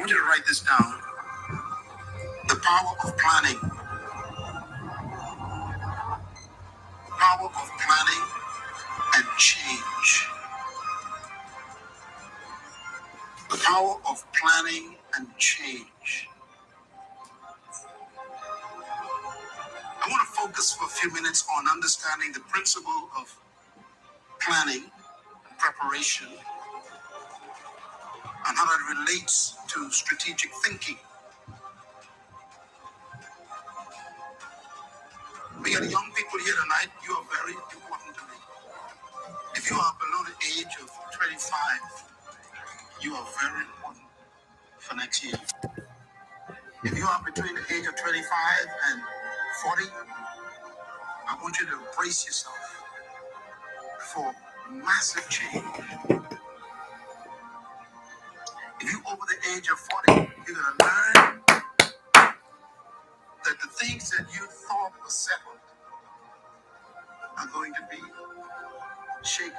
want you to write this down. The power of planning. Power of planning and change. The power of planning and change. I want to focus for a few minutes on understanding the principle of planning and preparation and how that relates to strategic thinking. We got young people here tonight. You are very important to me. If you are below the age of 25, you are very important for next year. If you are between the age of 25 and 40, I want you to brace yourself for massive change. If you're over the age of 40, you're going to learn that the things that you thought were settled are going to be shaken.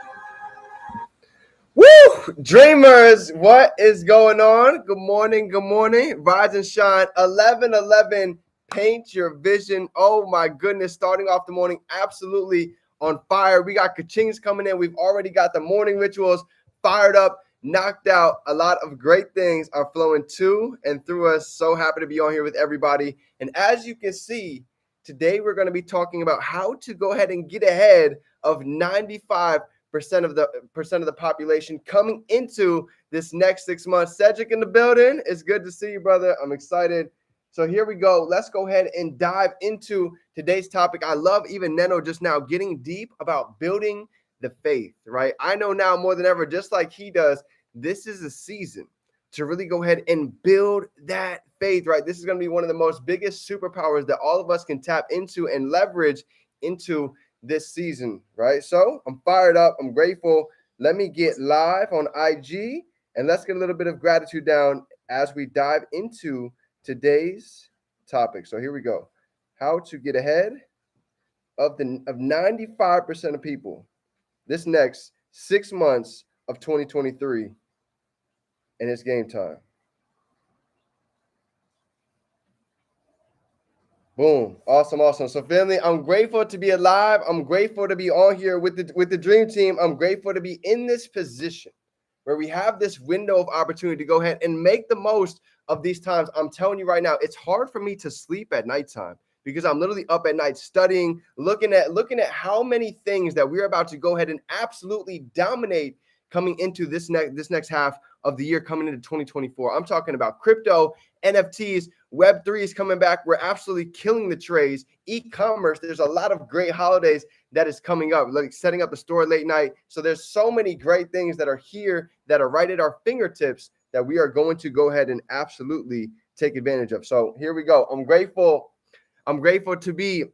Woo! Dreamers, what is going on? Good morning, good morning. Rise and shine. 11:11. Paint your vision. Oh my goodness. Starting off the morning absolutely on fire. We got ka-chings coming in. We've already got the morning rituals fired up, knocked out. A lot of great things are flowing to and through us. So happy to be on here with everybody. And as you can see, today we're going to be talking about how to go ahead and get ahead of 95% of the population coming into this next 6 months. Cedric in the building. It's good to see you, brother. I'm excited. So here we go. Let's go ahead and dive into today's topic. I love even Neno just now getting deep about building the faith, right? I know now more than ever, just like he does, this is a season to really go ahead and build that faith, right? This is going to be one of the most biggest superpowers that all of us can tap into and leverage into this season, right? So I'm fired up. I'm grateful. Let me get live on IG and let's get a little bit of gratitude down as we dive into today's topic. So here we go. How to get ahead of 95% of people this next 6 months of 2023, and it's game time. Boom. Awesome, awesome. So family, I'm grateful to be alive. I'm grateful to be on here with the dream team. I'm grateful to be in this position where we have this window of opportunity to go ahead and make the most of these times. I'm telling you right now, it's hard for me to sleep at nighttime because I'm literally up at night studying, looking at how many things that we're about to go ahead and absolutely dominate coming into this next half of the year, coming into 2024. I'm talking about crypto, NFTs, Web3 is coming back. We're absolutely killing the trades. E-commerce, there's a lot of great holidays that is coming up, like setting up the store late night. So there's so many great things that are here that are right at our fingertips that we are going to go ahead and absolutely take advantage of. So here we go. I'm grateful to be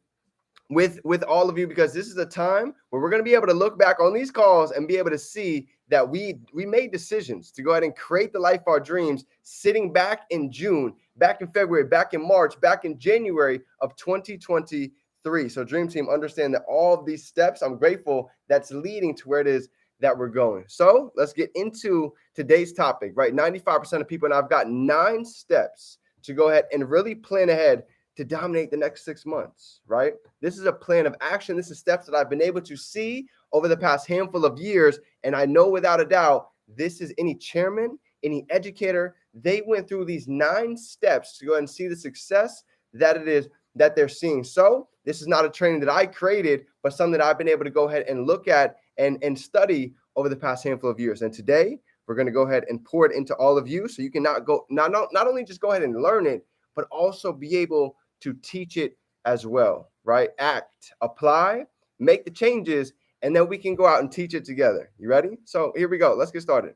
with all of you because this is a time where we're going to be able to look back on these calls and be able to see that we made decisions to go ahead and create the life of our dreams sitting back in June, back in February, back in March, back in January of 2023. So Dream Team, understand that all of these steps, I'm grateful that's leading to where it is that we're going. So let's get into today's topic, right? 95% of people, and I've got 9 steps to go ahead and really plan ahead to dominate the next 6 months, right? This is a plan of action. This is steps that I've been able to see over the past handful of years. And I know without a doubt, this is any chairman, any educator, they went through these 9 steps to go ahead and see the success that it is that they're seeing. So this is not a training that I created, but something that I've been able to go ahead and look at and study over the past handful of years. And today we're going to go ahead and pour it into all of you so you can not only just go ahead and learn it, but also be able to teach it as well, right? Act, apply, make the changes, and then we can go out and teach it together. You ready? So here we go. Let's get started.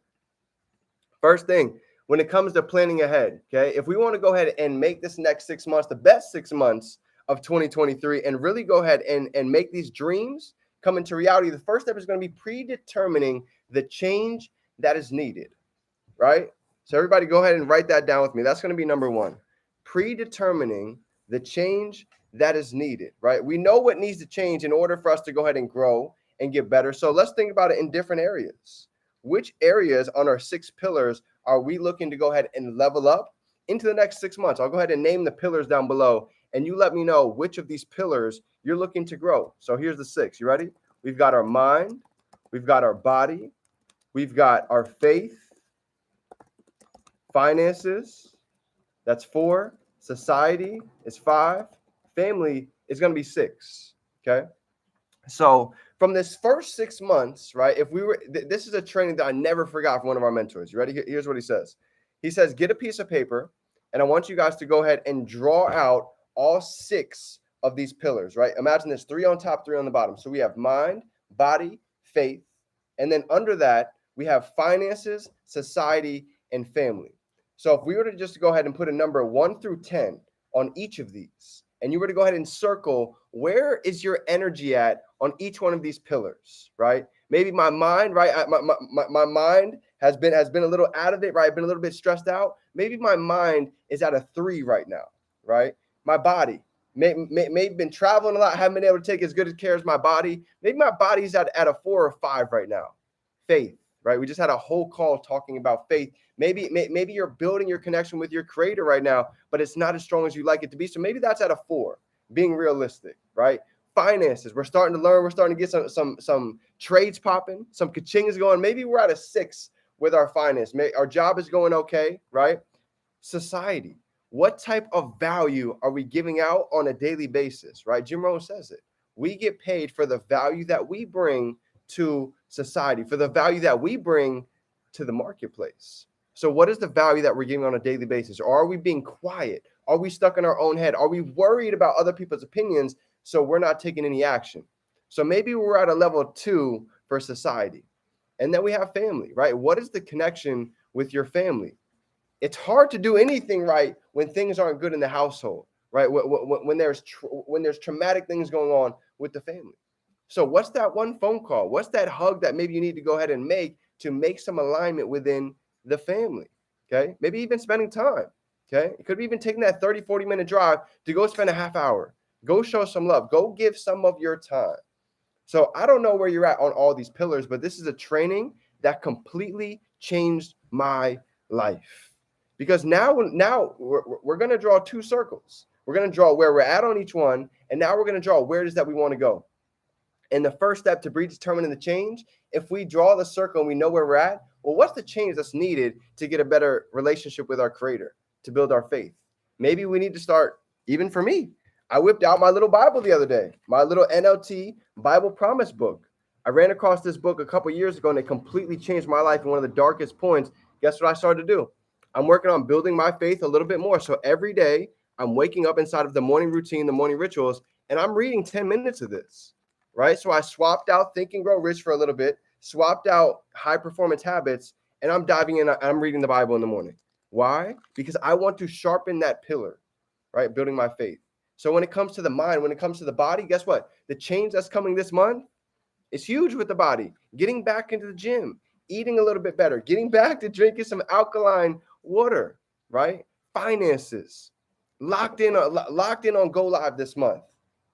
First thing, when it comes to planning ahead, okay, if we want to go ahead and make this next 6 months the best 6 months of 2023 and really go ahead and make these dreams come into reality, the first step is going to be predetermining the change that is needed, right? So everybody go ahead and write that down with me. That's going to be number 1. Predetermining the change that is needed, right? We know what needs to change in order for us to go ahead and grow and get better. So let's think about it in different areas. which areas on our 6 pillars are we looking to go ahead and level up into the next 6 months? I'll go ahead and name the pillars down below, and you let me know which of these pillars you're looking to grow. So here's the 6. You ready? We've got our mind, we've got our body, we've got our faith, finances, that's 4, society is 5, family is going to be 6. Okay. So from this first 6 months, right? If we were, this is a training that I never forgot from one of our mentors. You ready? Here's what he says. He says, get a piece of paper, and I want you guys to go ahead and draw out all 6 of these pillars, right? Imagine there's 3 on top, 3 on the bottom. So we have mind, body, faith, and then under that we have finances, society, and family. So if we were to just go ahead and put a number 1 through 10 on each of these, and you were to go ahead and circle where is your energy at on each one of these pillars, right? Maybe my mind, right? My mind has been a little out of it, right? I've been a little bit stressed out. Maybe my mind is at a 3 right now, right? My body may been traveling a lot, haven't been able to take as good care as my body. Maybe my body's at a 4 or 5 right now. Faith, right? We just had a whole call talking about faith. Maybe you're building your connection with your creator right now, but it's not as strong as you like it to be. So maybe that's at a 4, being realistic, right? Finances, we're starting to learn. We're starting to get some trades popping, some ka-chings going. Maybe we're at a 6 with our finance. Our job is going okay, right? Society, what type of value are we giving out on a daily basis, right? Jim Rohn says it. We get paid for the value that we bring to society, for the value that we bring to the marketplace. So what is the value that we're giving on a daily basis? Or are we being quiet? Are we stuck in our own head? Are we worried about other people's opinions so we're not taking any action? So maybe we're at a level 2 for society. And then we have family, right? What is the connection with your family? It's hard to do anything right when things aren't good in the household, right? When there's traumatic things going on with the family. So what's that one phone call? What's that hug that maybe you need to go ahead and make some alignment within the family? Okay. Maybe even spending time. Okay. It could be even taking that 30, 40-minute drive to go spend a half hour. Go show some love. Go give some of your time. So I don't know where you're at on all these pillars, but this is a training that completely changed my life. Because now we're going to draw 2 circles. We're going to draw where we're at on each one, and now we're going to draw where it is that we want to go. And the first step to predetermining the change, if we draw the circle and we know where we're at, well, what's the change that's needed to get a better relationship with our creator, to build our faith? Maybe we need to start, even for me, I whipped out my little Bible the other day, my little NLT Bible Promise book. I ran across this book a couple years ago, and it completely changed my life in one of the darkest points. Guess what I started to do? I'm working on building my faith a little bit more. So every day I'm waking up inside of the morning routine, the morning rituals, and I'm reading 10 minutes of this, right? So I swapped out Think and Grow Rich for a little bit, swapped out High Performance Habits, and I'm diving in. I'm reading the Bible in the morning. Why? Because I want to sharpen that pillar, right? Building my faith. So when it comes to the mind, when it comes to the body, guess what? The change that's coming this month is huge with the body. Getting back into the gym, eating a little bit better, getting back to drinking some alkaline water, right? Finances, locked in on Go Live this month.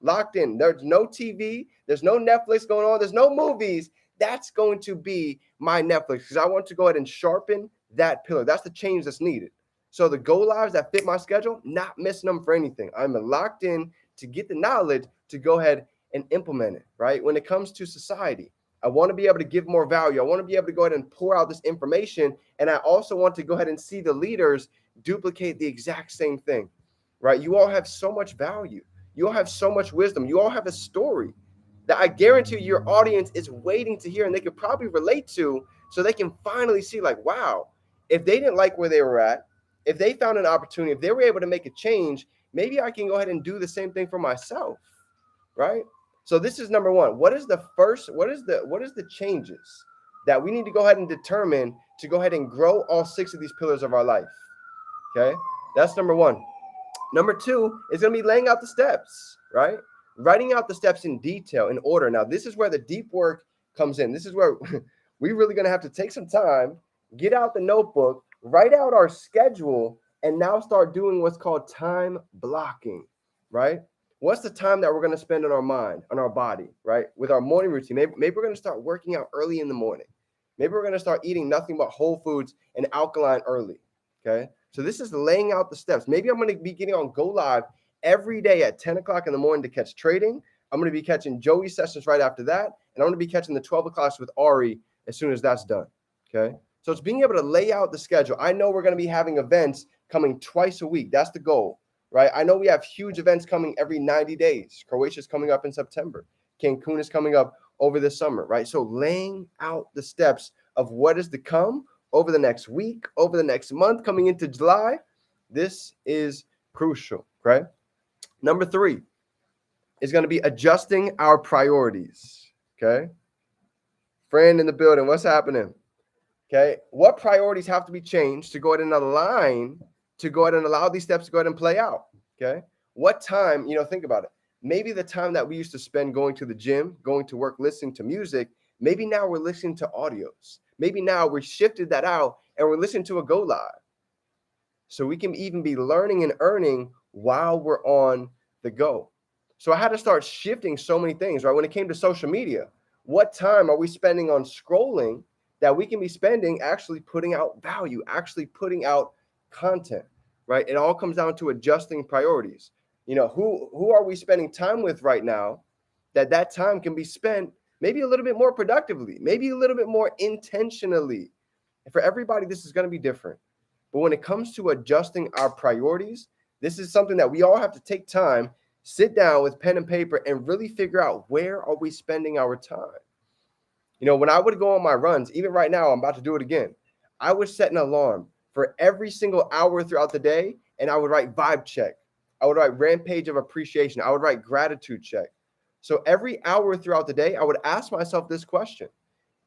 Locked in. There's no TV. There's no Netflix going on. There's no movies. That's going to be my Netflix because I want to go ahead and sharpen that pillar. That's the change that's needed. So the Go Lives that fit my schedule, not missing them for anything. I'm locked in to get the knowledge to go ahead and implement it, right? When it comes to society, I want to be able to give more value. I want to be able to go ahead and pour out this information. And I also want to go ahead and see the leaders duplicate the exact same thing, right? You all have so much value. You all have so much wisdom. You all have a story that I guarantee your audience is waiting to hear and they could probably relate to so they can finally see like, wow, if they didn't like where they were at, if they found an opportunity, if they were able to make a change, maybe I can go ahead and do the same thing for myself, right? So this is number 1. What is the changes that we need to go ahead and determine to go ahead and grow all 6 of these pillars of our life? Okay, that's number 1. Number 2 is going to be laying out the steps, right? Writing out the steps in detail, in order. Now, this is where the deep work comes in. This is where we're really going to have to take some time, get out the notebook, write out our schedule, and now start doing what's called time blocking, right? What's the time that we're going to spend on our mind, on our body, right? With our morning routine. Maybe we're going to start working out early in the morning. Maybe we're going to start eating nothing but whole foods and alkaline early. Okay. So this is laying out the steps. Maybe I'm going to be getting on Go Live every day at 10 o'clock in the morning to catch trading. I'm going to be catching Joey's sessions right after that. And I'm going to be catching the 12 o'clocks with Ari as soon as that's done. Okay. So it's being able to lay out the schedule. I know we're going to be having events coming twice a week. That's the goal, right? I know we have huge events coming every 90 days. Croatia is coming up in September. Cancun is coming up over the summer, right? So laying out the steps of what is to come over the next week, over the next month, coming into July, this is crucial, right? Number 3 is going to be adjusting our priorities, okay? Friend in the building, what's happening? Okay, what priorities have to be changed to go ahead and align, to go ahead and allow these steps to go ahead and play out? Okay, what time, think about it. Maybe the time that we used to spend going to the gym, going to work, listening to music, maybe now we're listening to audios. Maybe now we're shifted that out and we're listening to a Go Live. So we can even be learning and earning while we're on the go. So I had to start shifting so many things, right? When it came to social media, what time are we spending on scrolling that we can be spending actually putting out value, actually putting out content, right? It all comes down to adjusting priorities. Who are we spending time with right now that time can be spent maybe a little bit more productively, maybe a little bit more intentionally. And for everybody, this is going to be different. But when it comes to adjusting our priorities, this is something that we all have to take time, sit down with pen and paper and really figure out, where are we spending our time? When I would go on my runs, even right now, I'm about to do it again. I would set an alarm for every single hour throughout the day, and I would write vibe check. I would write rampage of appreciation. I would write gratitude check. So every hour throughout the day, I would ask myself this question: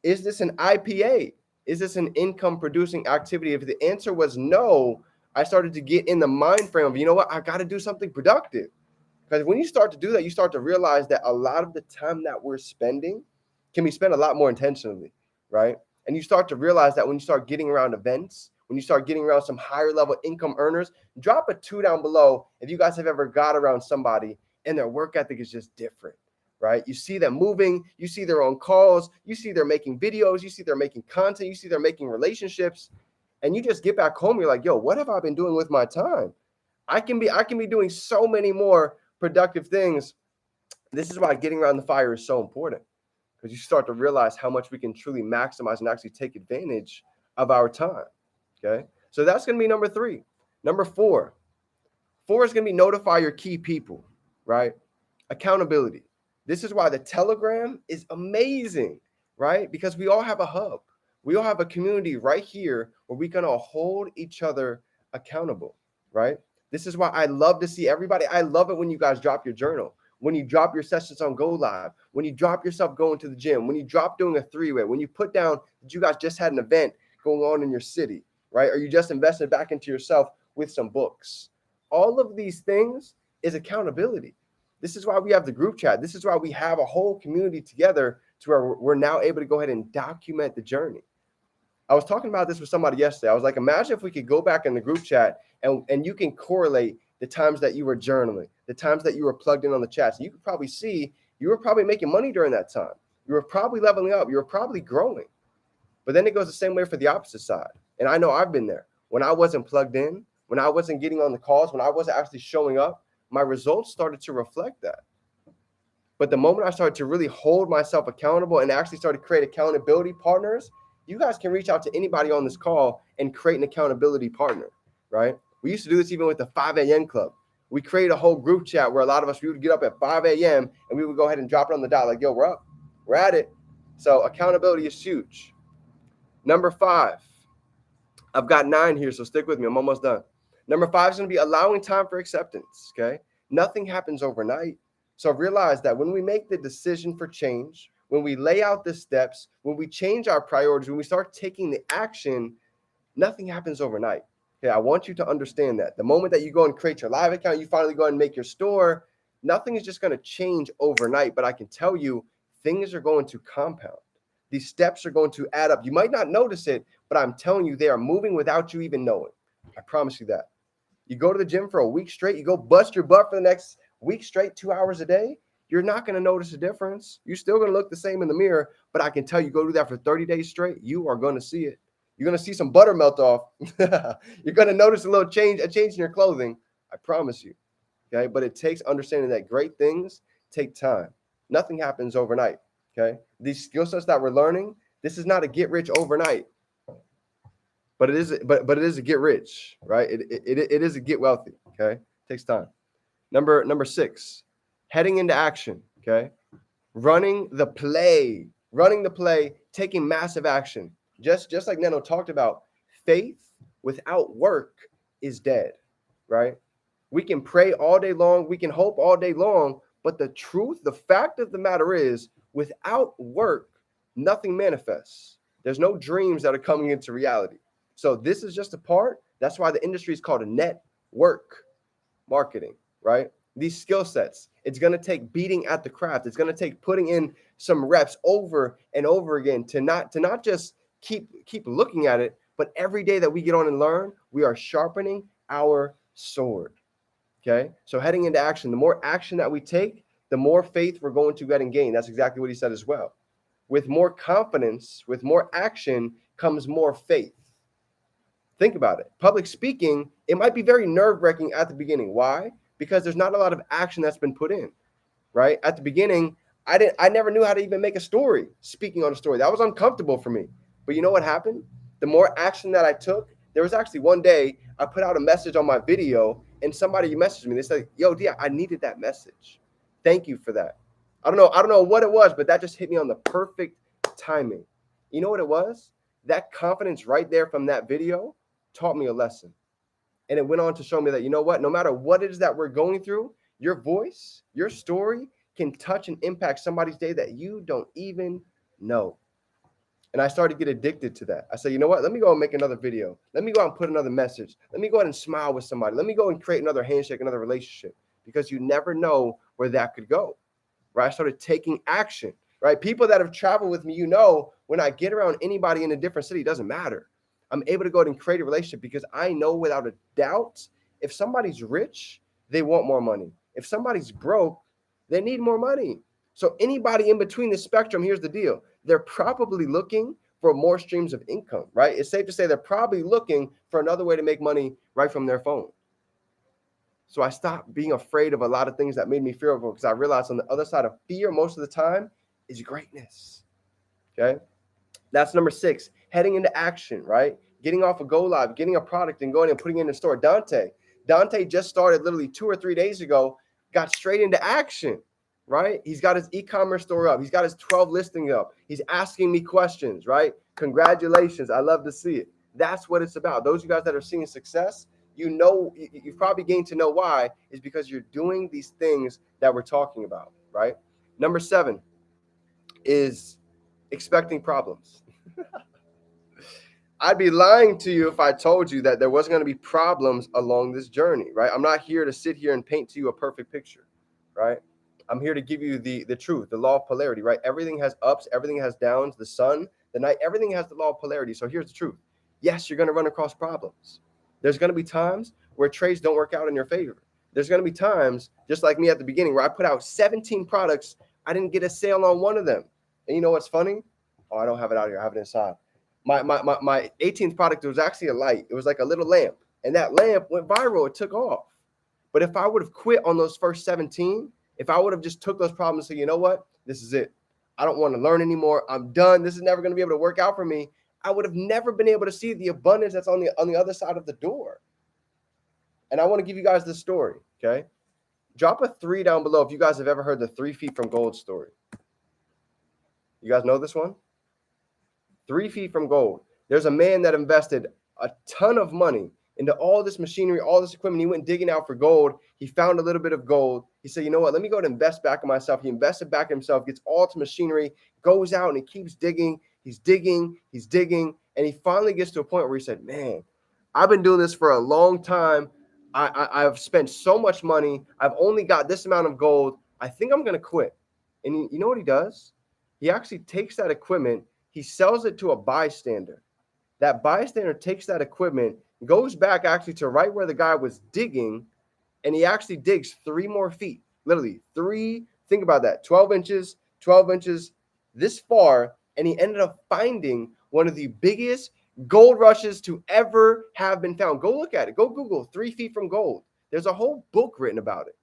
is this an IPA? Is this an income producing activity? If the answer was no, I started to get in the mind frame of, you know what, I got to do something productive. Because when you start to do that, you start to realize that a lot of the time that we're spending can be spent a lot more intentionally, right? And you start to realize that when you start getting around events, when you start getting around some higher level income earners, drop a 2 down below if you guys have ever got around somebody and their work ethic is just different, right? You see them moving, you see they're on calls, you see they're making videos, you see they're making content, you see they're making relationships, and you just get back home, you're like, yo, what have I been doing with my time? I can be doing so many more productive things. This is why getting around the fire is so important, because you start to realize how much we can truly maximize and actually take advantage of our time. Okay, so that's going to be number 3. Number 4 is going to be notify your key people, right? Accountability. This is why the Telegram is amazing, right? Because we all have a hub. We all have a community right here where we can all hold each other accountable, right? This is why I love to see everybody. I love it when you guys drop your journal, when you drop your sessions on Go Live, when you drop yourself going to the gym, when you drop doing a 3-way, when you put down that you guys just had an event going on in your city, right? Or you just invested back into yourself with some books. All of these things is accountability. This is why we have the group chat. This is why we have a whole community together to where we're now able to go ahead and document the journey. I was talking about this with somebody yesterday. I was like, imagine if we could go back in the group chat and you can correlate the times that you were journaling, the times that you were plugged in on the chats. You could probably see you were probably making money during that time. You were probably leveling up. You were probably growing. But then it goes the same way for the opposite side. And I know I've been there. When I wasn't plugged in, when I wasn't getting on the calls, when I wasn't actually showing up, my results started to reflect that. But the moment I started to really hold myself accountable and actually started to create accountability partners, you guys can reach out to anybody on this call and create an accountability partner, right? We used to do this even with the 5 a.m. club. We created a whole group chat where a lot of us, we would get up at 5 a.m. and we would go ahead and drop it on the dot like, yo, we're up. We're at it. So accountability is huge. Number 5. I've got 9 here, so stick with me. I'm almost done. Number 5 is going to be allowing time for acceptance, okay? Nothing happens overnight. So realize that when we make the decision for change, when we lay out the steps, when we change our priorities, when we start taking the action, nothing happens overnight. Okay, I want you to understand that. The moment that you go and create your live account, you finally go and make your store, nothing is just going to change overnight. But I can tell you, things are going to compound. These steps are going to add up. You might not notice it, but I'm telling you, they are moving without you even knowing. I promise you that. You go to the gym for a week straight, you go bust your butt for the next week straight, 2 hours a day, you're not going to notice a difference. You're still going to look the same in the mirror, but I can tell you go do that for 30 days straight. You are going to see it. You're going to see some butter melt off. You're going to notice a change in your clothing. I promise you. Okay. But it takes understanding that great things take time. Nothing happens overnight. Okay. These skill sets that we're learning, this is not a get rich overnight, but it is, but it is a get rich, right? It is a get wealthy. Okay. It takes time. Number 6, heading into action. Okay. Running the play, taking massive action. Just like Neno talked about, faith without work is dead, right? We can pray all day long, we can hope all day long, but the fact of the matter is, without work, nothing manifests. There's no dreams that are coming into reality. So this is just a part. That's why the industry is called a network marketing, right? These skill sets, it's going to take beating at the craft. It's going to take putting in some reps over and over again to not just keep looking at it, but every day that we get on and learn, we are sharpening our sword. Okay. So heading into action, the more action that we take, the more faith we're going to get and gain. That's exactly what he said as well. With more confidence, with more action comes more faith. Think about it. Public speaking, it might be very nerve-wracking at the beginning. Why? Because there's not a lot of action that's been put in, right? At the beginning, I never knew how to even make a story, speaking on a story. That was uncomfortable for me. But you know what happened? The more action that I took, there was actually one day I put out a message on my video and somebody messaged me. They said, yo, Dia, I needed that message. Thank you for that. I don't know what it was, but that just hit me on the perfect timing. You know what it was? That confidence right there from that video taught me a lesson. And it went on to show me that, you know what, no matter what it is that we're going through, your voice, your story can touch and impact somebody's day that you don't even know. And I started to get addicted to that. I said, you know what, let me go and make another video. Let me go out and put another message. Let me go ahead and smile with somebody. Let me go and create another handshake, another relationship, because you never know where that could go, right? I started taking action, right? People that have traveled with me, you know, when I get around anybody in a different city, it doesn't matter. I'm able to go ahead and create a relationship because I know without a doubt, if somebody's rich, they want more money. If somebody's broke, they need more money. So anybody in between the spectrum, here's the deal. They're probably looking for more streams of income, right? It's safe to say they're probably looking for another way to make money right from their phone. So I stopped being afraid of a lot of things that made me fearful because I realized on the other side of fear most of the time is greatness, okay? That's number 6, heading into action, right? Getting off a Go Live, getting a product and going and putting it in the store. Dante just started literally 2 or 3 days ago, got straight into action, right? He's got his e-commerce store up. He's got his 12 listings up. He's asking me questions, right? Congratulations. I love to see it. That's what it's about. Those of you guys that are seeing success, you know, you've probably gained to know why is because you're doing these things that we're talking about, right? Number 7 is expecting problems. I'd be lying to you if I told you that there wasn't going to be problems along this journey, right? I'm not here to sit here and paint to you a perfect picture, right? I'm here to give you the truth, the law of polarity, right? Everything has ups, everything has downs, the sun, the night, everything has the law of polarity. So here's the truth. Yes, you're going to run across problems. There's going to be times where trades don't work out in your favor. There's going to be times, just like me at the beginning, where I put out 17 products. I didn't get a sale on one of them. And you know what's funny? Oh, I don't have it out here. I have it inside. My 18th product was actually a light. It was like a little lamp. And that lamp went viral. It took off. But if I would have quit on those first 17, if I would have just took those problems and said, you know what? This is it. I don't want to learn anymore. I'm done. This is never going to be able to work out for me. I would have never been able to see the abundance that's on the other side of the door. And I want to give you guys this story, okay? Drop a 3 down below if you guys have ever heard the 3 feet from gold story. You guys know this one? 3 feet from gold. There's a man that invested a ton of money into all this machinery, all this equipment. He went digging out for gold. He found a little bit of gold. He said, you know what? Let me go and invest back in myself. He invested back in himself, gets all to machinery, goes out and he keeps digging. He's digging. And he finally gets to a point where he said, man, I've been doing this for a long time. I've spent so much money. I've only got this amount of gold. I think I'm going to quit. And you know what he does? He actually takes that equipment. He sells it to a bystander. That bystander takes that equipment, goes back actually to right where the guy was digging, and he actually digs 3 more feet, literally 3 Think about that. 12 inches this far. And he ended up finding one of the biggest gold rushes to ever have been found. Go look at it. Go Google 3 feet from gold. There's a whole book written about it.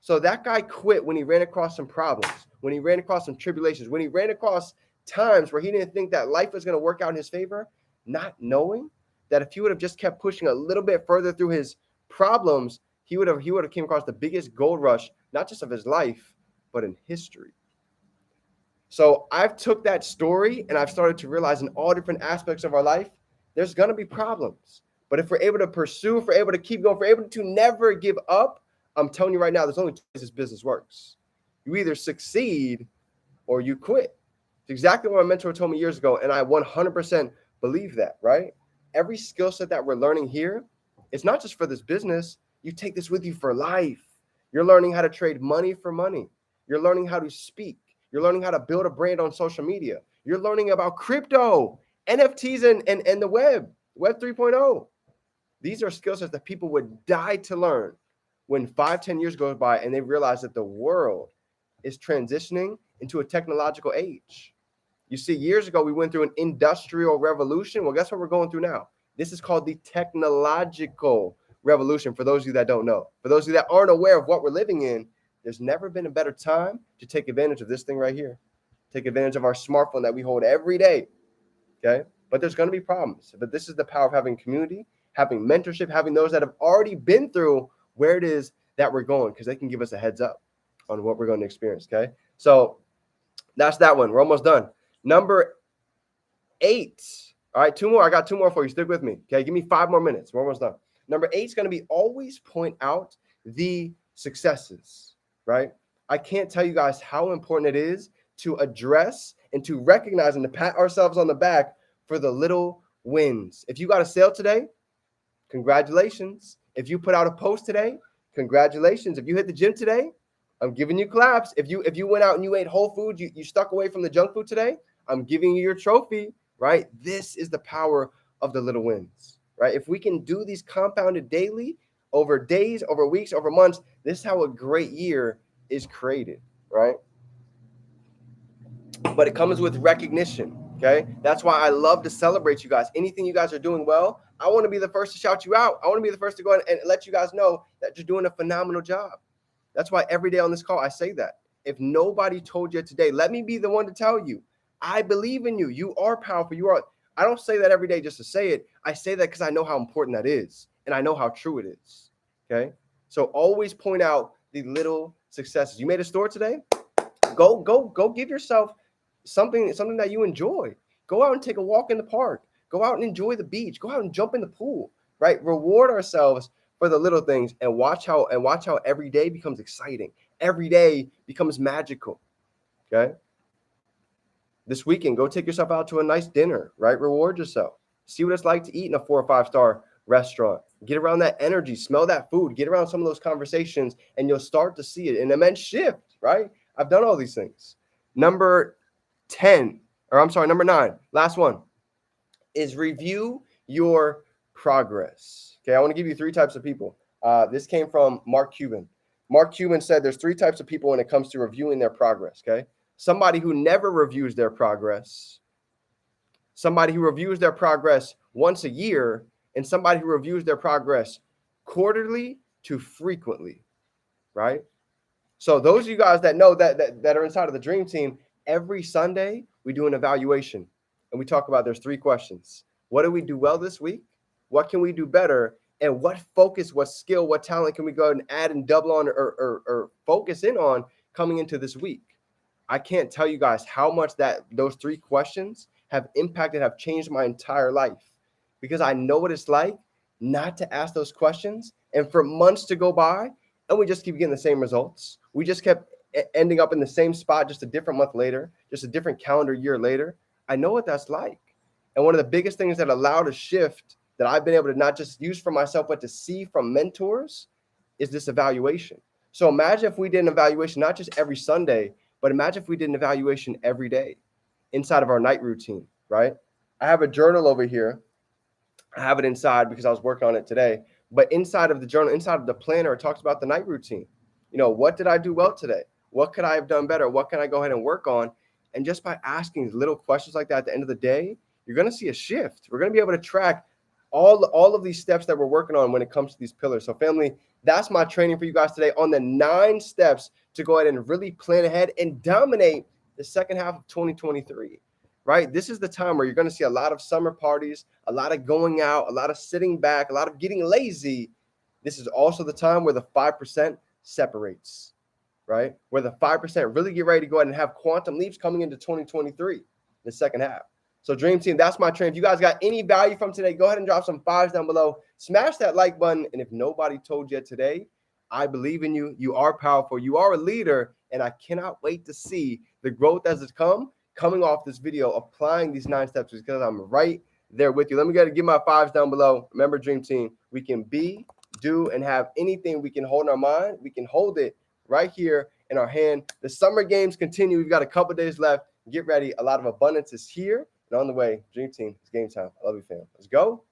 So that guy quit when he ran across some problems, when he ran across some tribulations, when he ran across times where he didn't think that life was going to work out in his favor, not knowing that if he would have just kept pushing a little bit further through his problems, he would have came across the biggest gold rush, not just of his life, but in history. So I've took that story and I've started to realize in all different aspects of our life, there's going to be problems. But if we're able to pursue, if we're able to keep going, if we're able to never give up, I'm telling you right now, there's only two ways this business works. You either succeed or you quit. It's exactly what my mentor told me years ago, and I 100% believe that, right? Every skill set that we're learning here, it's not just for this business. You take this with you for life. You're learning how to trade money for money. You're learning how to speak. You're learning how to build a brand on social media. You're learning about crypto, NFTs, and the web 3.0. These are skill sets that people would die to learn when 5-10 years goes by and they realize that the world is transitioning into a technological age. You see, years ago, we went through an industrial revolution. Well, guess what we're going through now? This is called the technological revolution, for those of you that don't know. For those of you that aren't aware of what we're living in, there's never been a better time to take advantage of this thing right here. Take advantage of our smartphone that we hold every day, okay? But there's going to be problems. But this is the power of having community, having mentorship, having those that have already been through where it is that we're going, because they can give us a heads up on what we're going to experience, okay? So that's that one. We're almost done. Number 8. All right, 2 more. I got 2 more for you. Stick with me, okay? Give me 5 more minutes. We're almost done. Number 8 is going to be always point out the successes, right? I can't tell you guys how important it is to address and to recognize and to pat ourselves on the back for the little wins. If you got a sale today, congratulations. If you put out a post today, congratulations. If you hit the gym today, I'm giving you claps. If you went out and you ate whole food, you stuck away from the junk food today, I'm giving you your trophy, right? This is the power of the little wins, right? If we can do these compounded daily, over days, over weeks, over months, this is how a great year is created, right? But it comes with recognition, okay? That's why I love to celebrate you guys. Anything you guys are doing well, I want to be the first to shout you out. I want to be the first to go and let you guys know that you're doing a phenomenal job. That's why every day on this call, I say that. If nobody told you today, let me be the one to tell you. I believe in you. You are powerful. You are. I don't say that every day just to say it. I say that because I know how important that is. And I know how true it is. Okay. So always point out the little successes. You made a store today? Go give yourself something that you enjoy. Go out and take a walk in the park. Go out and enjoy the beach. Go out and jump in the pool. Right? Reward ourselves for the little things and watch how every day becomes exciting. Every day becomes magical. Okay. This weekend, go take yourself out to a nice dinner, right? Reward yourself. See what it's like to eat in a 4 or 5-star restaurant. Get around that energy, smell that food, get around some of those conversations, and you'll start to see it. An immense shift, right? I've done all these things. Number 9, last one, is review your progress. Okay, I want to give you 3 types of people. This came from Mark Cuban. Mark Cuban said there's 3 types of people when it comes to reviewing their progress, okay? Somebody who never reviews their progress, somebody who reviews their progress once a year, and somebody who reviews their progress quarterly to frequently, right? So those of you guys that know that are inside of the Dream Team, every Sunday we do an evaluation, and we talk about there's 3 questions. What did we do well this week? What can we do better? And what focus, what skill, what talent can we go and add and double on or focus in on coming into this week? I can't tell you guys how much that those 3 questions have impacted, have changed my entire life, because I know what it's like not to ask those questions and for months to go by and we just keep getting the same results. We just kept ending up in the same spot just a different month later, just a different calendar year later. I know what that's like. And one of the biggest things that allowed a shift that I've been able to not just use for myself, but to see from mentors is this evaluation. So imagine if we did an evaluation, not just every Sunday, but imagine if we did an evaluation every day inside of our night routine, right? I have a journal over here. I have it inside because I was working on it today. But inside of the journal, inside of the planner, it talks about the night routine. You know, what did I do well today? What could I have done better? What can I go ahead and work on? And just by asking little questions like that at the end of the day, you're going to see a shift. We're going to be able to track all of these steps that we're working on when it comes to these pillars. So family, that's my training for you guys today on the 9 steps to go ahead and really plan ahead and dominate the second half of 2023, right? This is the time where you're going to see a lot of summer parties, a lot of going out, a lot of sitting back, a lot of getting lazy. This is also the time where the 5% separates, right? Where the 5% really get ready to go ahead and have quantum leaps coming into 2023, the second half. So Dream Team, that's my train. If you guys got any value from today, go ahead and drop some 5s down below. Smash that like button. And if nobody told you yet today, I believe in you. You are powerful. You are a leader. And I cannot wait to see the growth as it's coming off this video, applying these 9 steps, because I'm right there with you. Let me go to give my 5s down below. Remember, Dream Team, we can be, do, and have anything we can hold in our mind. We can hold it right here in our hand. The summer games continue. We've got a couple days left. Get ready. A lot of abundance is here and on the way. Dream Team, it's game time. I love you, fam. Let's go.